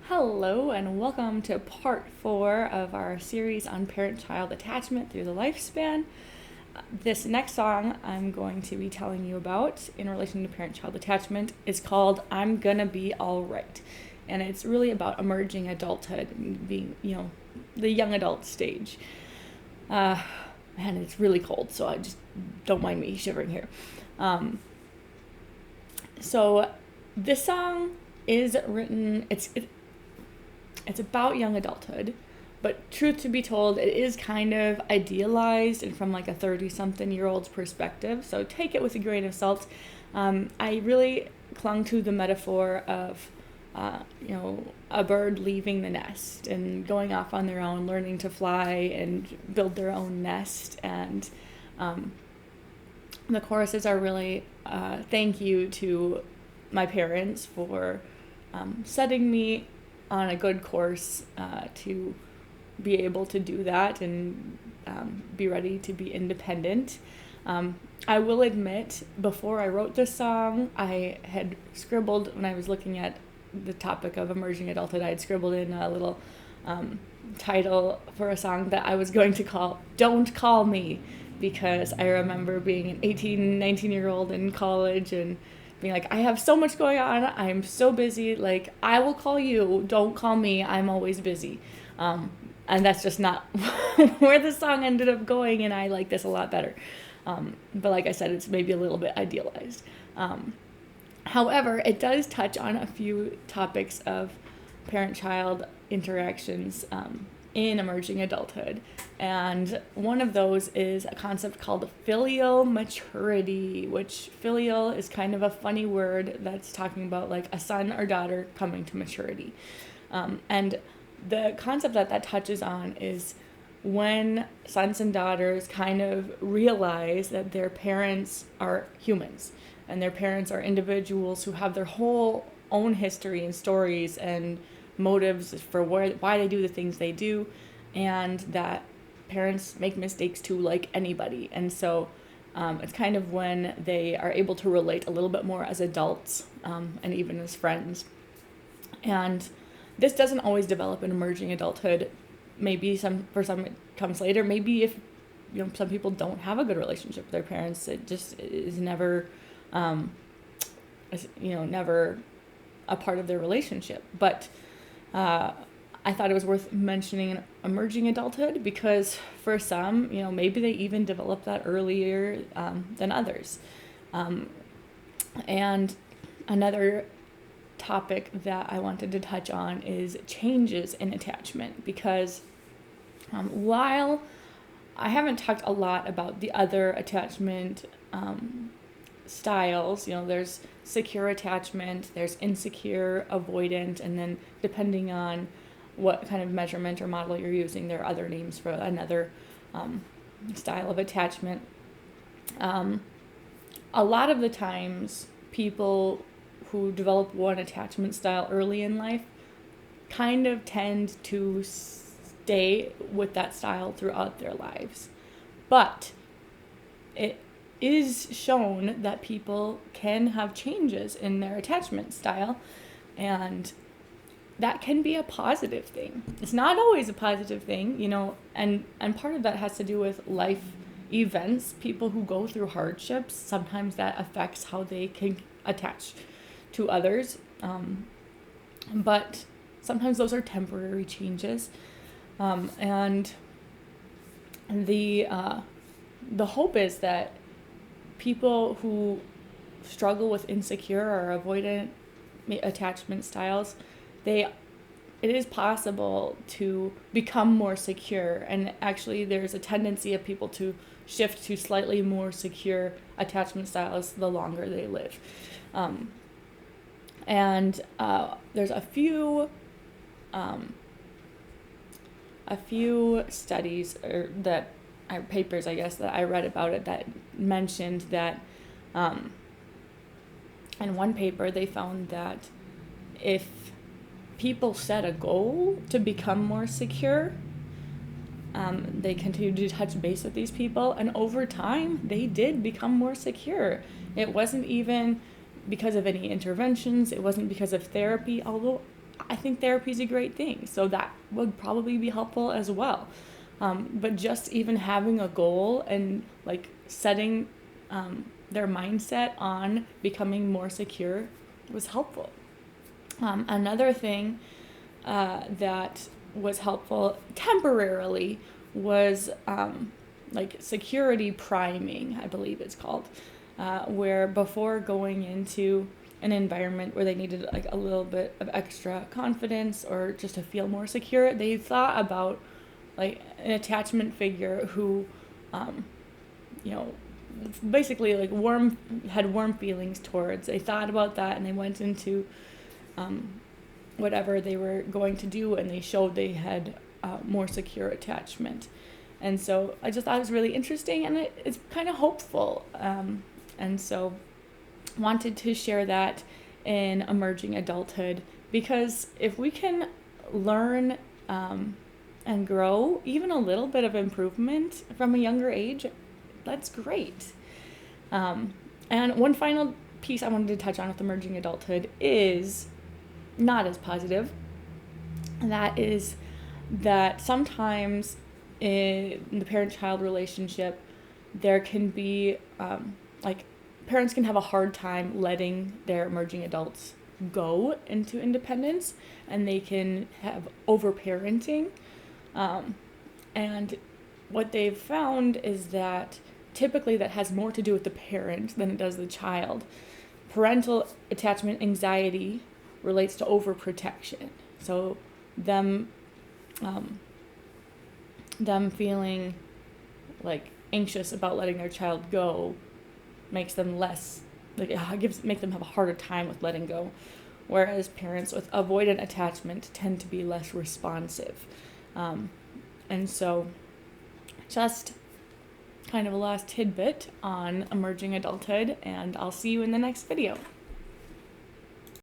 Hello, and welcome to part 4 of our series on parent-child attachment through the lifespan. This next song I'm going to be telling you about in relation to parent-child attachment is called I'm Gonna Be Alright. And it's really about emerging adulthood and being, the young adult stage. And it's really cold, so I just don't mind me shivering here. So this song is written, it's about young adulthood, but truth to be told, it is kind of idealized and from like a 30-something-year-old's perspective, so take it with a grain of salt. I really clung to the metaphor of, a bird leaving the nest and going off on their own, learning to fly and build their own nest, and the choruses are really thank you to my parents for setting me on a good course to be able to do that and be ready to be independent. I will admit, before I wrote this song, I had scribbled, when I was looking at the topic of emerging adulthood, I had scribbled in a little title for a song that I was going to call Don't Call Me, because I remember being an 18, 19-year-old in college and being like, I have so much going on, I'm so busy, like, I will call you, don't call me, I'm always busy. And that's just not where the song ended up going, and I like this a lot better. But like I said, it's maybe a little bit idealized. However, it does touch on a few topics of parent-child interactions in emerging adulthood. And one of those is a concept called filial maturity, which filial is kind of a funny word that's talking about like a son or daughter coming to maturity. And the concept that touches on is when sons and daughters kind of realize that their parents are humans and their parents are individuals who have their whole own history and stories and motives for why they do the things they do, and that parents make mistakes too, like anybody. And so it's kind of when they are able to relate a little bit more as adults and even as friends. And this doesn't always develop in emerging adulthood. Maybe for some it comes later. Maybe if some people don't have a good relationship with their parents, it just is never never a part of their relationship. But I thought it was worth mentioning in emerging adulthood because for some, maybe they even develop that earlier than others. And another topic that I wanted to touch on is changes in attachment, because while I haven't talked a lot about the other attachment styles, there's secure attachment, there's insecure, avoidant, and then depending on what kind of measurement or model you're using, there are other names for another style of attachment. A lot of the times, people who develop one attachment style early in life kind of tend to stay with that style throughout their lives. But it is shown that people can have changes in their attachment style, and that can be a positive thing. It's not always a positive thing, and part of that has to do with life events. People who go through hardships, sometimes that affects how they can attach to others, but sometimes those are temporary changes, and the hope is that people who struggle with insecure or avoidant attachment styles, it is possible to become more secure, and actually there's a tendency of people to shift to slightly more secure attachment styles the longer they live. And there's a few studies papers, I guess, that I read about it that mentioned that in one paper they found that if people set a goal to become more secure, they continued to touch base with these people, and over time they did become more secure. It wasn't even because of any interventions, it wasn't because of therapy, although I think therapy is a great thing. So that would probably be helpful as well. But just even having a goal and like setting their mindset on becoming more secure was helpful. Another thing that was helpful temporarily was like security priming, I believe it's called, where before going into an environment where they needed like a little bit of extra confidence or just to feel more secure, they thought about like an attachment figure who, basically like had warm feelings towards. They thought about that and they went into whatever they were going to do, and they showed they had more secure attachment. And so I just thought it was really interesting, and it's kind of hopeful. And so wanted to share that in emerging adulthood, because if we can learn and grow even a little bit of improvement from a younger age, that's great. And one final piece I wanted to touch on with emerging adulthood is not as positive. And that is that sometimes in the parent-child relationship, there can be, parents can have a hard time letting their emerging adults go into independence, and they can have overparenting. And what they've found is that typically that has more to do with the parent than it does the child. Parental attachment anxiety relates to overprotection. So them feeling like anxious about letting their child go makes them less, make them have a harder time with letting go. Whereas parents with avoidant attachment tend to be less responsive. And so just kind of a last tidbit on emerging adulthood, and I'll see you in the next video.